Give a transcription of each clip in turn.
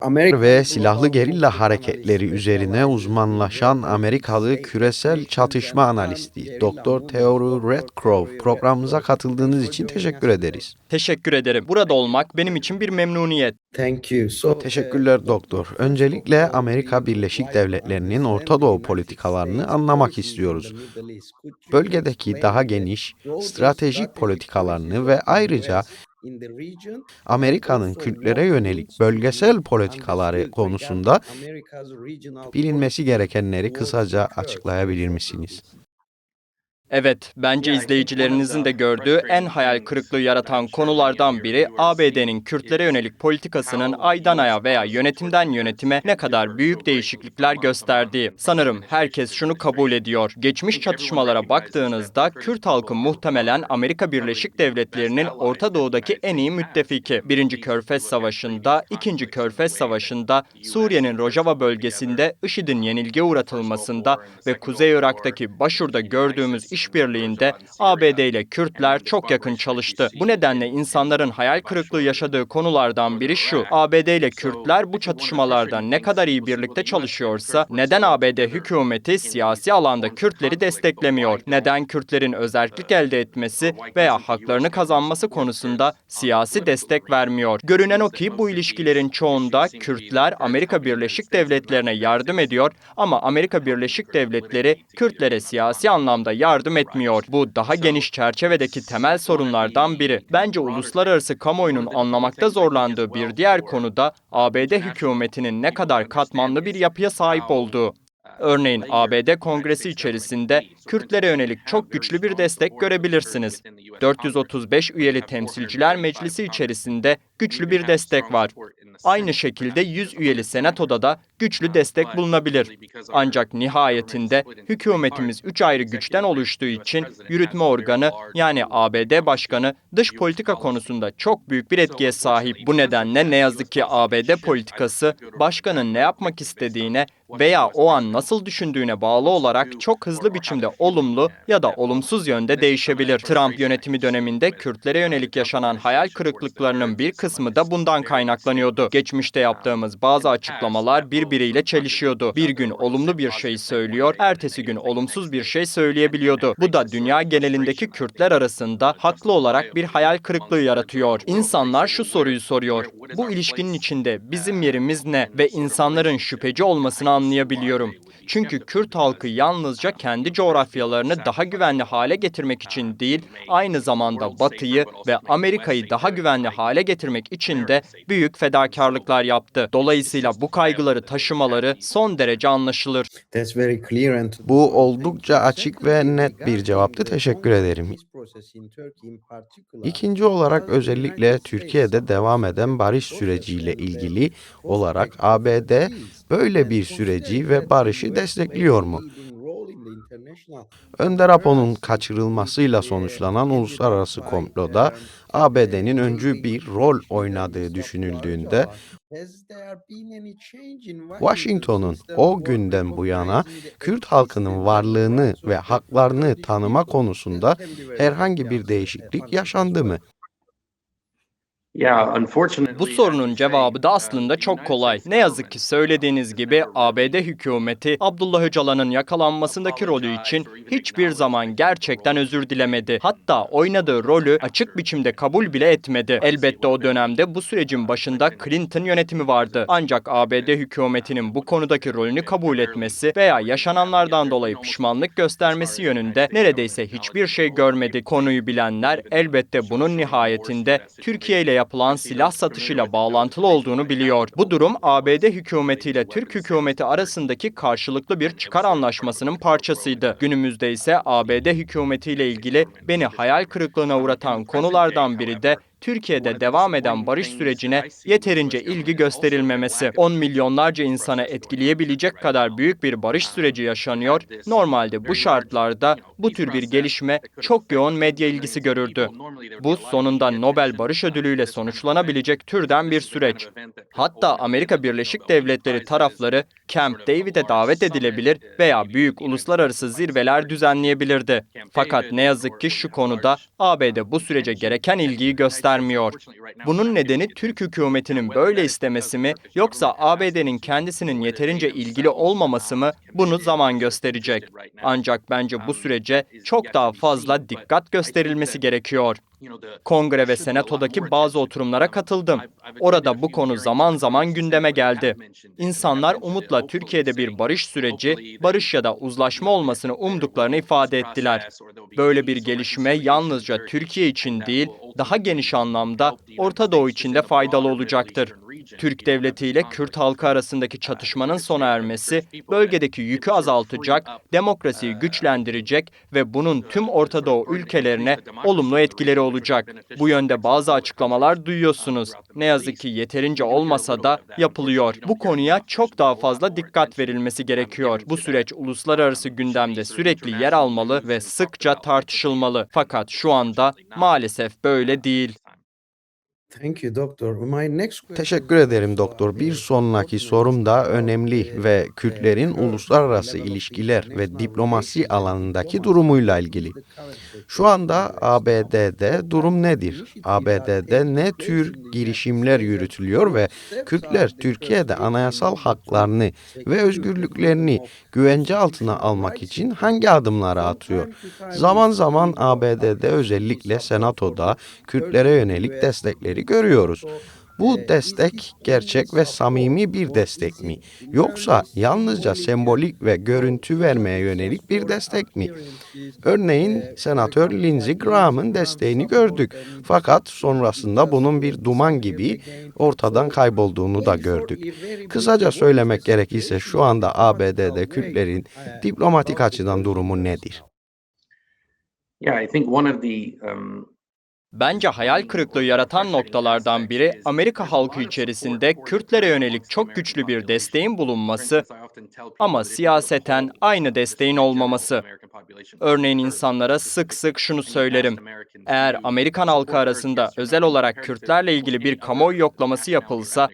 Amerika ve silahlı gerilla hareketleri üzerine uzmanlaşan Amerikalı küresel çatışma analisti Doktor Theodore Redcroft programımıza katıldığınız için teşekkür ederiz. Teşekkür ederim. Burada olmak benim için bir memnuniyet. Teşekkürler doktor. Öncelikle Amerika Birleşik Devletleri'nin Orta Doğu politikalarını anlamak istiyoruz. Bölgedeki daha geniş, stratejik politikalarını ve ayrıca Amerika'nın Kürtlere yönelik bölgesel politikaları konusunda bilinmesi gerekenleri kısaca açıklayabilir misiniz? Evet, bence izleyicilerinizin de gördüğü en hayal kırıklığı yaratan konulardan biri ABD'nin Kürtlere yönelik politikasının aydan aya veya yönetimden yönetime ne kadar büyük değişiklikler gösterdiği. Sanırım herkes şunu kabul ediyor. Geçmiş çatışmalara baktığınızda Kürt halkı muhtemelen Amerika Birleşik Devletleri'nin Orta Doğu'daki en iyi müttefiki. Birinci Körfez Savaşı'nda, İkinci Körfez Savaşı'nda, Suriye'nin Rojava bölgesinde IŞİD'in yenilgiye uğratılmasında ve Kuzey Irak'taki Başur'da gördüğümüz işbirliğinde ABD ile Kürtler çok yakın çalıştı. Bu nedenle insanların hayal kırıklığı yaşadığı konulardan biri şu: ABD ile Kürtler bu çatışmalarda ne kadar iyi birlikte çalışıyorsa neden ABD hükümeti siyasi alanda Kürtleri desteklemiyor? Neden Kürtlerin özerklik elde etmesi veya haklarını kazanması konusunda siyasi destek vermiyor? Görünen o ki bu ilişkilerin çoğunda Kürtler Amerika Birleşik Devletleri'ne yardım ediyor ama Amerika Birleşik Devletleri Kürtlere siyasi anlamda yardım etmiyor. Bu daha geniş çerçevedeki temel sorunlardan biri. Bence uluslararası kamuoyunun anlamakta zorlandığı bir diğer konu da ABD hükümetinin ne kadar katmanlı bir yapıya sahip olduğu. Örneğin ABD Kongresi içerisinde Kürtlere yönelik çok güçlü bir destek görebilirsiniz. 435 üyeli Temsilciler Meclisi içerisinde güçlü bir destek var. Aynı şekilde 100 üyeli Senato'da da güçlü destek bulunabilir. Ancak nihayetinde hükümetimiz 3 ayrı güçten oluştuğu için yürütme organı yani ABD Başkanı dış politika konusunda çok büyük bir etkiye sahip. Bu nedenle ne yazık ki ABD politikası başkanın ne yapmak istediğine veya o an nasıl düşündüğüne bağlı olarak çok hızlı biçimde olumlu ya da olumsuz yönde değişebilir. Trump yönetimi döneminde Kürtlere yönelik yaşanan hayal kırıklıklarının bir kısmı da bundan kaynaklanıyordu. Geçmişte yaptığımız bazı açıklamalar birbiriyle çelişiyordu. Bir gün olumlu bir şey söylüyor, ertesi gün olumsuz bir şey söyleyebiliyordu. Bu da dünya genelindeki Kürtler arasında haklı olarak bir hayal kırıklığı yaratıyor. İnsanlar şu soruyu soruyor: bu ilişkinin içinde bizim yerimiz ne? Ve insanların şüpheci olmasını anlayabiliyorum. Çünkü Kürt halkı yalnızca kendi coğrafyalarını daha güvenli hale getirmek için değil, aynı zamanda Batı'yı ve Amerika'yı daha güvenli hale getirmek için de büyük fedakarlıklar yaptı. Dolayısıyla bu kaygıları taşımaları son derece anlaşılır. Bu oldukça açık ve net bir cevaptı. Teşekkür ederim. İkinci olarak özellikle Türkiye'de devam eden barış süreciyle ilgili olarak ABD böyle bir süreci ve barışı destekliyor mu? Önder Apo'nun kaçırılmasıyla sonuçlanan uluslararası komploda ABD'nin öncü bir rol oynadığı düşünüldüğünde Washington'un o günden bu yana Kürt halkının varlığını ve haklarını tanıma konusunda herhangi bir değişiklik yaşandı mı? Bu sorunun cevabı da aslında çok kolay. Ne yazık ki söylediğiniz gibi ABD hükümeti Abdullah Öcalan'ın yakalanmasındaki rolü için hiçbir zaman gerçekten özür dilemedi. Hatta oynadığı rolü açık biçimde kabul bile etmedi. Elbette o dönemde bu sürecin başında Clinton yönetimi vardı. Ancak ABD hükümetinin bu konudaki rolünü kabul etmesi veya yaşananlardan dolayı pişmanlık göstermesi yönünde neredeyse hiçbir şey görmedi. Konuyu bilenler elbette bunun nihayetinde Türkiye ile yapılan silah satışıyla bağlantılı olduğunu biliyor. Bu durum ABD hükümetiyle Türk hükümeti arasındaki karşılıklı bir çıkar anlaşmasının parçasıydı. Günümüzde ise ABD hükümetiyle ilgili beni hayal kırıklığına uğratan konulardan biri de Türkiye'de devam eden barış sürecine yeterince ilgi gösterilmemesi. 10 milyonlarca insanı etkileyebilecek kadar büyük bir barış süreci yaşanıyor. Normalde bu şartlarda bu tür bir gelişme çok yoğun medya ilgisi görürdü. Bu sonunda Nobel Barış Ödülü ile sonuçlanabilecek türden bir süreç. Hatta Amerika Birleşik Devletleri tarafları Camp David'e davet edilebilir veya büyük uluslararası zirveler düzenleyebilirdi. Fakat ne yazık ki şu konuda ABD bu sürece gereken ilgiyi göstermedi. göstermiyor. Bunun nedeni Türk hükümetinin böyle istemesi mi, yoksa ABD'nin kendisinin yeterince ilgili olmaması mı, bunu zaman gösterecek. Ancak bence bu sürece çok daha fazla dikkat gösterilmesi gerekiyor. Kongre ve Senato'daki bazı oturumlara katıldım. Orada bu konu zaman zaman gündeme geldi. İnsanlar umutla Türkiye'de bir barış süreci, barış ya da uzlaşma olmasını umduklarını ifade ettiler. Böyle bir gelişme yalnızca Türkiye için değil, daha geniş anlamda Orta Doğu için de faydalı olacaktır. Türk devleti ile Kürt halkı arasındaki çatışmanın sona ermesi, bölgedeki yükü azaltacak, demokrasiyi güçlendirecek ve bunun tüm Orta Doğu ülkelerine olumlu etkileri olacak. Bu yönde bazı açıklamalar duyuyorsunuz. Ne yazık ki yeterince olmasa da yapılıyor. Bu konuya çok daha fazla dikkat verilmesi gerekiyor. Bu süreç uluslararası gündemde sürekli yer almalı ve sıkça tartışılmalı. Fakat şu anda maalesef böyle değil. Teşekkür ederim doktor. Bir sonraki sorum da önemli ve Kürtlerin uluslararası ilişkiler ve diplomasi alanındaki durumuyla ilgili. Şu anda ABD'de durum nedir? ABD'de ne tür girişimler yürütülüyor ve Kürtler Türkiye'de anayasal haklarını ve özgürlüklerini güvence altına almak için hangi adımları atıyor? Zaman zaman ABD'de özellikle Senato'da Kürtlere yönelik destekleri görüyoruz. Bu destek gerçek ve samimi bir destek mi? Yoksa yalnızca sembolik ve görüntü vermeye yönelik bir destek mi? Örneğin Senatör Lindsey Graham'ın desteğini gördük. Fakat sonrasında bunun bir duman gibi ortadan kaybolduğunu da gördük. Kısaca söylemek gerekirse şu anda ABD'de Kürtlerin diplomatik açıdan durumu nedir? Bence hayal kırıklığı yaratan noktalardan biri Amerika halkı içerisinde Kürtlere yönelik çok güçlü bir desteğin bulunması ama siyaseten aynı desteğin olmaması. Örneğin insanlara sık sık şunu söylerim. Eğer Amerikan halkı arasında özel olarak Kürtlerle ilgili bir kamuoyu yoklaması yapılsa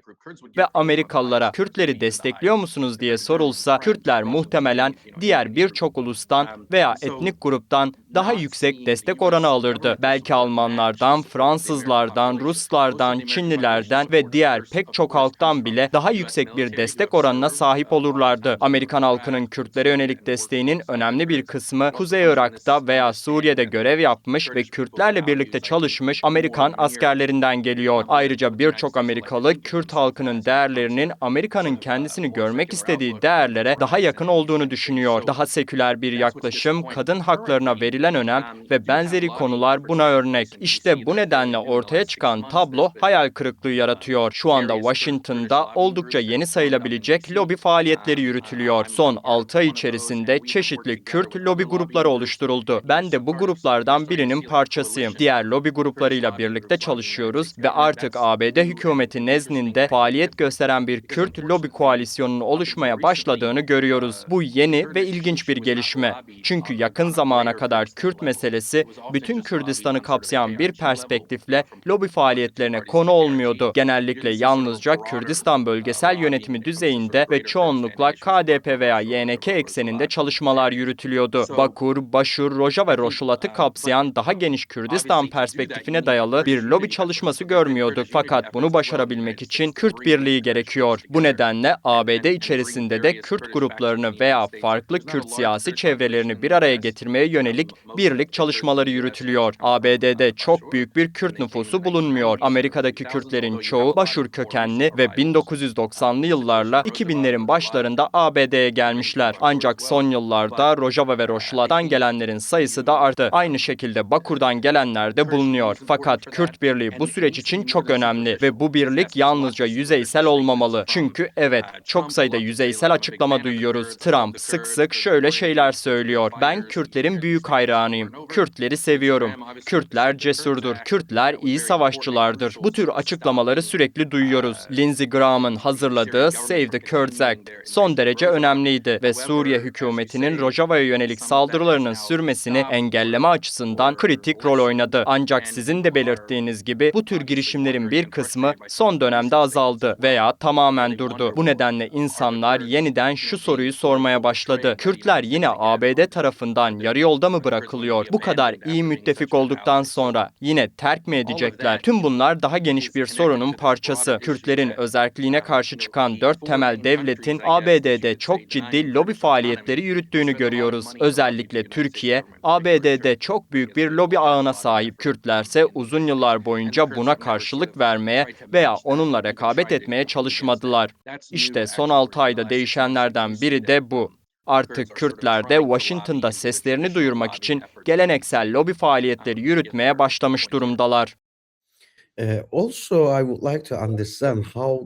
ve Amerikalılara Kürtleri destekliyor musunuz diye sorulsa, Kürtler muhtemelen diğer birçok ulustan veya etnik gruptan daha yüksek destek oranı alırdı. Belki Almanlardan, Fransızlardan, Ruslardan, Çinlilerden ve diğer pek çok halktan bile daha yüksek bir destek oranına sahip olurlardı. Amerikan halkının Kürtlere yönelik desteğinin önemli bir kısmı Kuzey Irak'ta veya Suriye'de görev yapmış ve Kürtlerle birlikte çalışmış Amerikan askerlerinden geliyor. Ayrıca birçok Amerikalı Kürt halkının değerlerinin Amerika'nın kendisini görmek istediği değerlere daha yakın olduğunu düşünüyor. Daha seküler bir yaklaşım, kadın haklarına verilen önem ve benzeri konular buna örnek. İşte bu nedenle ortaya çıkan tablo hayal kırıklığı yaratıyor. Şu anda Washington'da oldukça yeni sayılabilecek lobi faaliyetleri yürütülüyor. Son 6 ay içerisinde çeşitli Kürt lobi grupları oluşturuldu. Ben de bu gruplardan birinin parçasıyım. Diğer lobi gruplarıyla birlikte çalışıyoruz ve artık ABD hükümeti nezdinde faaliyet gösteren bir Kürt lobi koalisyonunun oluşmaya başladığını görüyoruz. Bu yeni ve ilginç bir gelişme. Çünkü yakın zamana kadar Kürt meselesi bütün Kürdistan'ı kapsayan bir perspektifle lobi faaliyetlerine konu olmuyordu. Genellikle yalnızca Kürdistan bölgesel yönetimi düzeyinde ve çoğunlukla KDP veya YNK ekseninde çalışmalar yürütülüyordu. Bakur, Başur, Roja ve Roşulat'ı kapsayan daha geniş Kürdistan perspektifine dayalı bir lobi çalışması görmüyorduk. Fakat bunu başarabilmek için Kürt birliği gerekiyor. Bu nedenle ABD içerisinde de Kürt gruplarını veya farklı Kürt siyasi çevrelerini bir araya getirmeye yönelik birlik çalışmaları yürütülüyor. ABD'de çok büyük bir Kürt nüfusu bulunmuyor. Amerika'daki Kürtlerin çoğu Başur kökenli ve 1990'lı yıllarla 2000'lerin başlarında ABD'ye gelmişler. Ancak son yıllarda Rojava ve Roşulat'tan gelenlerin sayısı da arttı. Aynı şekilde Bakur'dan gelenler de bulunuyor. Fakat Kürt birliği bu süreç için çok önemli ve bu birlik yalnızca yüzeysel olmamalı. Çünkü evet, çok sayıda yüzeysel açıklama duyuyoruz. Trump sık sık şöyle şeyler söylüyor. Ben Kürtlerin büyük hayranıyım. Kürtleri seviyorum. Kürtler cesurdur. Kürtler iyi savaşçılardır. Bu tür açıklamaları sürekli duyuyoruz. Lindsey Graham'ın hazırladığı Save the Kurds Act son son derece önemliydi ve Suriye hükümetinin Rojava'ya yönelik saldırılarının sürmesini engelleme açısından kritik rol oynadı. Ancak sizin de belirttiğiniz gibi bu tür girişimlerin bir kısmı son dönemde azaldı veya tamamen durdu. Bu nedenle insanlar yeniden şu soruyu sormaya başladı. Kürtler yine ABD tarafından yarı yolda mı bırakılıyor? Bu kadar iyi müttefik olduktan sonra yine terk mi edecekler? Tüm bunlar daha geniş bir sorunun parçası. Kürtlerin özerkliğine karşı çıkan 4 temel devletin ABD'de çok ciddi lobi faaliyetleri yürüttüğünü görüyoruz. Özellikle Türkiye, ABD'de çok büyük bir lobi ağına sahip. Kürtlerse uzun yıllar boyunca buna karşılık vermeye veya onunla rekabet etmeye çalışmadılar. İşte son 6 ayda değişenlerden biri de bu. Artık Kürtler de Washington'da seslerini duyurmak için geleneksel lobi faaliyetleri yürütmeye başlamış durumdalar.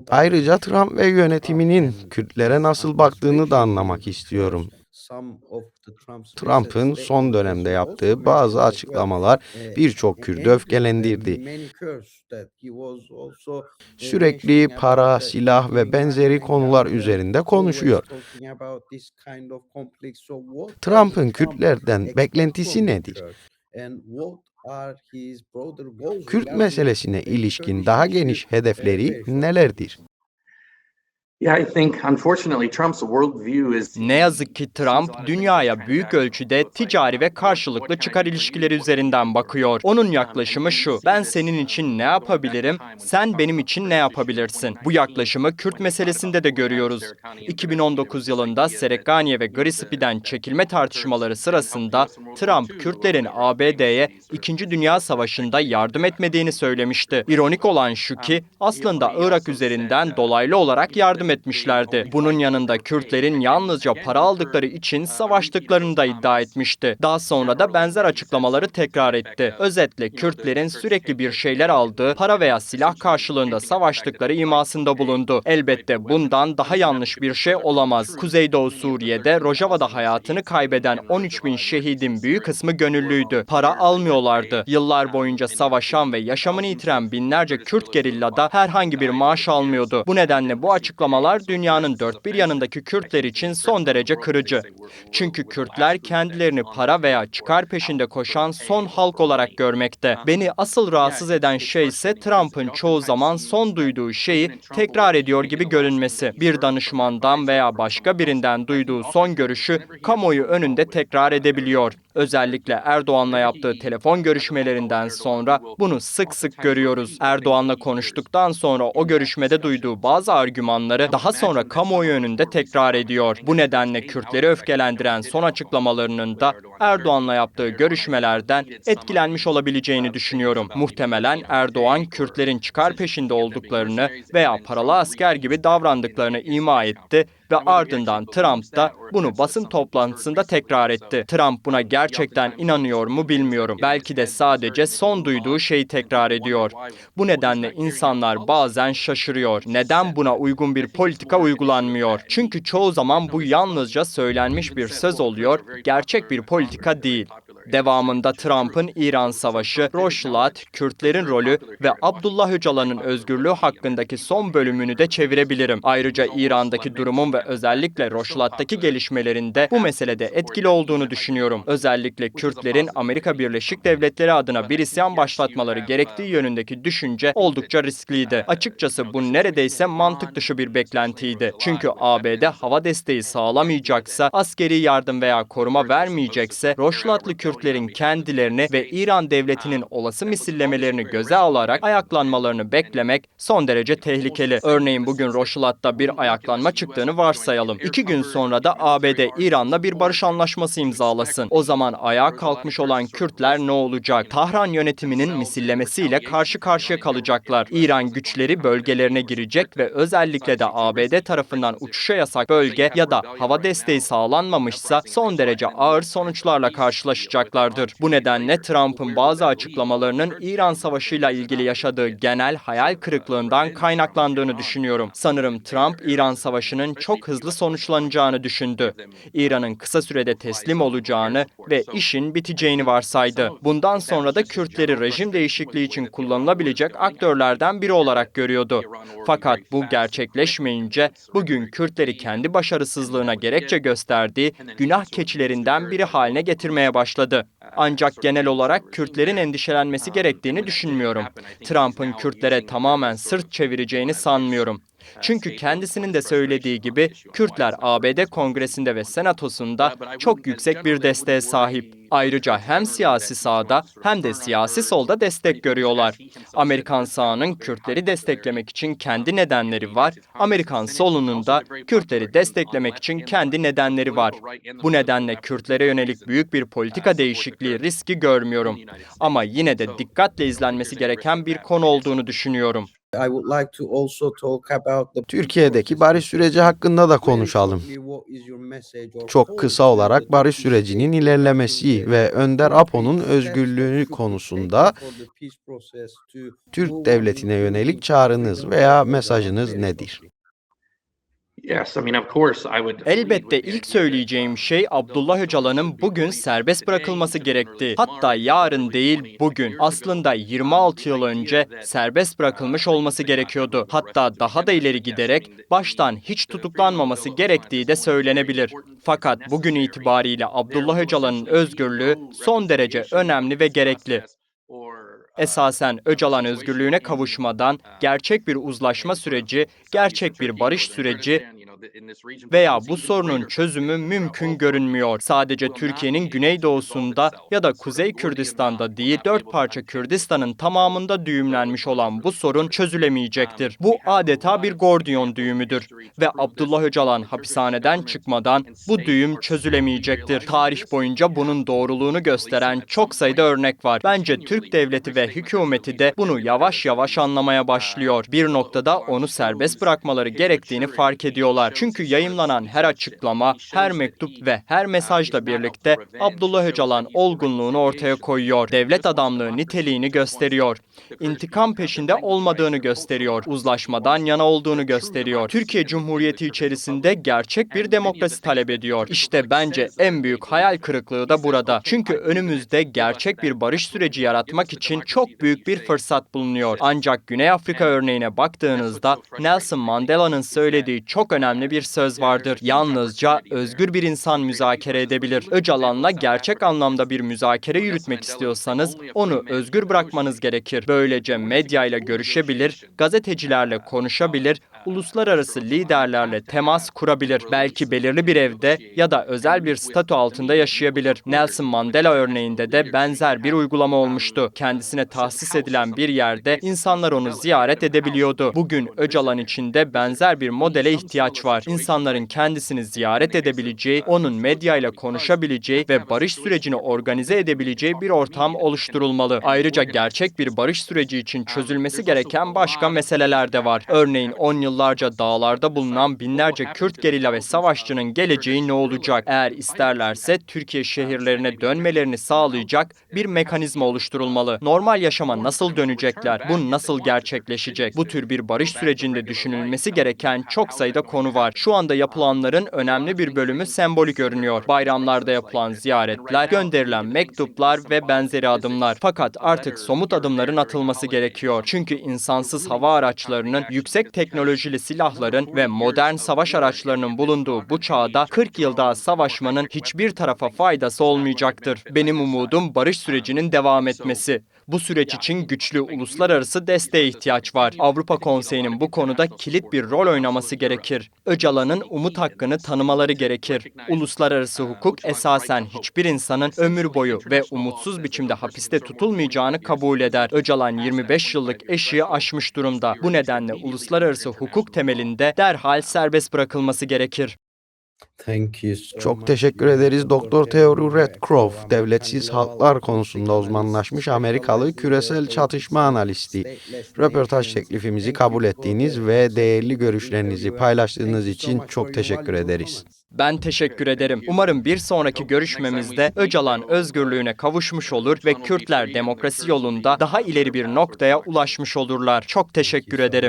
Ayrıca Trump ve yönetiminin Kürtlere nasıl baktığını da anlamak istiyorum. Trump'ın son dönemde yaptığı bazı açıklamalar birçok Kürt'ü öfkelendirdi. Sürekli para, silah ve benzeri konular üzerinde konuşuyor. Trump'ın Kürtlerden beklentisi nedir? Kürt meselesine ilişkin daha geniş hedefleri nelerdir? Ne yazık ki Trump, dünyaya büyük ölçüde ticari ve karşılıklı çıkar ilişkileri üzerinden bakıyor. Onun yaklaşımı şu: ben senin için ne yapabilirim, sen benim için ne yapabilirsin? Bu yaklaşımı Kürt meselesinde de görüyoruz. 2019 yılında Serekaniye ve Grisippi'den çekilme tartışmaları sırasında Trump, Kürtlerin ABD'ye 2. Dünya Savaşı'nda yardım etmediğini söylemişti. İronik olan şu ki, aslında Irak üzerinden dolaylı olarak yardım etmişlerdi. Bunun yanında Kürtlerin yalnızca para aldıkları için savaştıklarını da iddia etmişti. Daha sonra da benzer açıklamaları tekrar etti. Özetle Kürtlerin sürekli bir şeyler aldığı, para veya silah karşılığında savaştıkları imasında bulundu. Elbette bundan daha yanlış bir şey olamaz. Kuzeydoğu Suriye'de Rojava'da hayatını kaybeden 13 bin şehidin büyük kısmı gönüllüydü. Para almıyorlardı. Yıllar boyunca savaşan ve yaşamını yitiren binlerce Kürt gerillada herhangi bir maaş almıyordu. Bu nedenle bu açıklamalar dünyanın dört bir yanındaki Kürtler için son derece kırıcı. Çünkü Kürtler kendilerini para veya çıkar peşinde koşan son halk olarak görmekte. Beni asıl rahatsız eden şey ise Trump'ın çoğu zaman son duyduğu şeyi tekrar ediyor gibi görünmesi. Bir danışmandan veya başka birinden duyduğu son görüşü kamuoyu önünde tekrar edebiliyor. Özellikle Erdoğan'la yaptığı telefon görüşmelerinden sonra bunu sık sık görüyoruz. Erdoğan'la konuştuktan sonra o görüşmede duyduğu bazı argümanları daha sonra kamuoyu önünde tekrar ediyor. Bu nedenle Kürtleri öfkelendiren son açıklamalarının da Erdoğan'la yaptığı görüşmelerden etkilenmiş olabileceğini düşünüyorum. Muhtemelen Erdoğan, Kürtlerin çıkar peşinde olduklarını veya paralı asker gibi davrandıklarını ima etti ve ardından Trump da bunu basın toplantısında tekrar etti. Trump buna gerçekten inanıyor mu bilmiyorum. Belki de sadece son duyduğu şeyi tekrar ediyor. Bu nedenle insanlar bazen şaşırıyor. Neden buna uygun bir politika uygulanmıyor? Çünkü çoğu zaman bu yalnızca söylenmiş bir söz oluyor, gerçek bir politika değil. Devamında Trump'ın İran Savaşı, Rojava, Kürtlerin rolü ve Abdullah Öcalan'ın özgürlüğü hakkındaki son bölümünü de çevirebilirim. Ayrıca İran'daki durumun ve özellikle Rojava'daki gelişmelerinde bu meselede etkili olduğunu düşünüyorum. Özellikle Kürtlerin Amerika Birleşik Devletleri adına bir isyan başlatmaları gerektiği yönündeki düşünce oldukça riskliydi. Açıkçası bu neredeyse mantık dışı bir beklentiydi. Çünkü ABD hava desteği sağlamayacaksa, askeri yardım veya koruma vermeyecekse, Rojavalı Kürtlerin kendilerini ve İran devletinin olası misillemelerini göze alarak ayaklanmalarını beklemek son derece tehlikeli. Örneğin bugün Rojava'da bir ayaklanma çıktığını varsayalım. 2 gün sonra da ABD İran'la bir barış anlaşması imzalasın. O zaman ayağa kalkmış olan Kürtler ne olacak? Tahran yönetiminin misillemesiyle karşı karşıya kalacaklar. İran güçleri bölgelerine girecek ve özellikle de ABD tarafından uçuşa yasak bölge ya da hava desteği sağlanmamışsa son derece ağır sonuçlarla karşılaşacaklar. olacaklardır. Bu nedenle Trump'ın bazı açıklamalarının İran Savaşı'yla ilgili yaşadığı genel hayal kırıklığından kaynaklandığını düşünüyorum. Sanırım Trump, İran Savaşı'nın çok hızlı sonuçlanacağını düşündü. İran'ın kısa sürede teslim olacağını ve işin biteceğini varsaydı. Bundan sonra da Kürtleri rejim değişikliği için kullanılabilecek aktörlerden biri olarak görüyordu. Fakat bu gerçekleşmeyince bugün Kürtleri kendi başarısızlığına gerekçe gösterdiği günah keçilerinden biri haline getirmeye başladı. Ancak genel olarak Kürtlerin endişelenmesi gerektiğini düşünmüyorum. Trump'ın Kürtlere tamamen sırt çevireceğini sanmıyorum. Çünkü kendisinin de söylediği gibi Kürtler ABD Kongresi'nde ve Senatosu'nda çok yüksek bir desteğe sahip. Ayrıca hem siyasi sağda hem de siyasi solda destek görüyorlar. Amerikan sağının Kürtleri desteklemek için kendi nedenleri var, Amerikan solunun da Kürtleri desteklemek için kendi nedenleri var. Bu nedenle Kürtlere yönelik büyük bir politika değişikliği riski görmüyorum. Ama yine de dikkatle izlenmesi gereken bir konu olduğunu düşünüyorum. Türkiye'deki barış süreci hakkında da konuşalım. Çok kısa olarak barış sürecinin ilerlemesi ve Önder Apo'nun özgürlüğü konusunda Türk devletine yönelik çağrınız veya mesajınız nedir? Elbette ilk söyleyeceğim şey Abdullah Öcalan'ın bugün serbest bırakılması gerektiği. Hatta yarın değil bugün. Aslında 26 yıl önce serbest bırakılmış olması gerekiyordu. Hatta daha da ileri giderek baştan hiç tutuklanmaması gerektiği de söylenebilir. Fakat bugün itibariyle Abdullah Öcalan'ın özgürlüğü son derece önemli ve gerekli. Esasen Öcalan özgürlüğüne kavuşmadan gerçek bir uzlaşma süreci, gerçek bir barış süreci veya bu sorunun çözümü mümkün görünmüyor. Sadece Türkiye'nin güneydoğusunda ya da Kuzey Kürdistan'da değil, 4 parça Kürdistan'ın tamamında düğümlenmiş olan bu sorun çözülemeyecektir. Bu adeta bir Gordiyon düğümüdür ve Abdullah Öcalan hapishaneden çıkmadan bu düğüm çözülemeyecektir. Tarih boyunca bunun doğruluğunu gösteren çok sayıda örnek var. Bence Türk devleti ve hükümeti de bunu yavaş yavaş anlamaya başlıyor. Bir noktada onu serbest bırakmaları gerektiğini fark ediyorlar. Çünkü yayımlanan her açıklama, her mektup ve her mesajla birlikte Abdullah Öcalan olgunluğunu ortaya koyuyor. Devlet adamlığı niteliğini gösteriyor. İntikam peşinde olmadığını gösteriyor. Uzlaşmadan yana olduğunu gösteriyor. Türkiye Cumhuriyeti içerisinde gerçek bir demokrasi talep ediyor. İşte bence en büyük hayal kırıklığı da burada. Çünkü önümüzde gerçek bir barış süreci yaratmak için çok büyük bir fırsat bulunuyor. Ancak Güney Afrika örneğine baktığınızda Nelson Mandela'nın söylediği çok önemli bir söz vardır. Yalnızca özgür bir insan müzakere edebilir. Öcalan'la gerçek anlamda bir müzakere yürütmek istiyorsanız onu özgür bırakmanız gerekir. Böylece medyayla görüşebilir, gazetecilerle konuşabilir, uluslararası liderlerle temas kurabilir. Belki belirli bir evde ya da özel bir statü altında yaşayabilir. Nelson Mandela örneğinde de benzer bir uygulama olmuştu. Kendisine tahsis edilen bir yerde insanlar onu ziyaret edebiliyordu. Bugün Öcalan için de benzer bir modele ihtiyaç var. İnsanların kendisini ziyaret edebileceği, onun medyayla konuşabileceği ve barış sürecini organize edebileceği bir ortam oluşturulmalı. Ayrıca gerçek bir barış süreci için çözülmesi gereken başka meseleler de var. Örneğin 10 yıllarca dağlarda bulunan binlerce Kürt gerilla ve savaşçının geleceği ne olacak? Eğer isterlerse Türkiye şehirlerine dönmelerini sağlayacak bir mekanizma oluşturulmalı. Normal yaşama nasıl dönecekler? Bu nasıl gerçekleşecek? Bu tür bir barış sürecinde düşünülmesi gereken çok sayıda konu var. Şu anda yapılanların önemli bir bölümü sembolik görünüyor. Bayramlarda yapılan ziyaretler, gönderilen mektuplar ve benzeri adımlar. Fakat artık somut adımların atılması gerekiyor. Çünkü insansız hava araçlarının, yüksek teknolojili silahların ve modern savaş araçlarının bulunduğu bu çağda 40 yıl daha savaşmanın hiçbir tarafa faydası olmayacaktır. Benim umudum barış sürecinin devam etmesi. Bu süreç için güçlü uluslararası desteğe ihtiyaç var. Avrupa Konseyi'nin bu konuda kilit bir rol oynaması gerekir. Öcalan'ın umut hakkını tanımaları gerekir. Uluslararası hukuk esasen hiçbir insanın ömür boyu ve umutsuz biçimde hapiste tutulmayacağını kabul eder. Öcalan 25 yıllık eşiği aşmış durumda. Bu nedenle uluslararası hukuk temelinde derhal serbest bırakılması gerekir. Çok teşekkür ederiz Doktor Theory Redcroft, devletsiz halklar konusunda uzmanlaşmış Amerikalı küresel çatışma analisti. Röportaj teklifimizi kabul ettiğiniz ve değerli görüşlerinizi paylaştığınız için çok teşekkür ederiz. Ben teşekkür ederim. Umarım bir sonraki görüşmemizde Öcalan özgürlüğüne kavuşmuş olur ve Kürtler demokrasi yolunda daha ileri bir noktaya ulaşmış olurlar. Çok teşekkür ederim.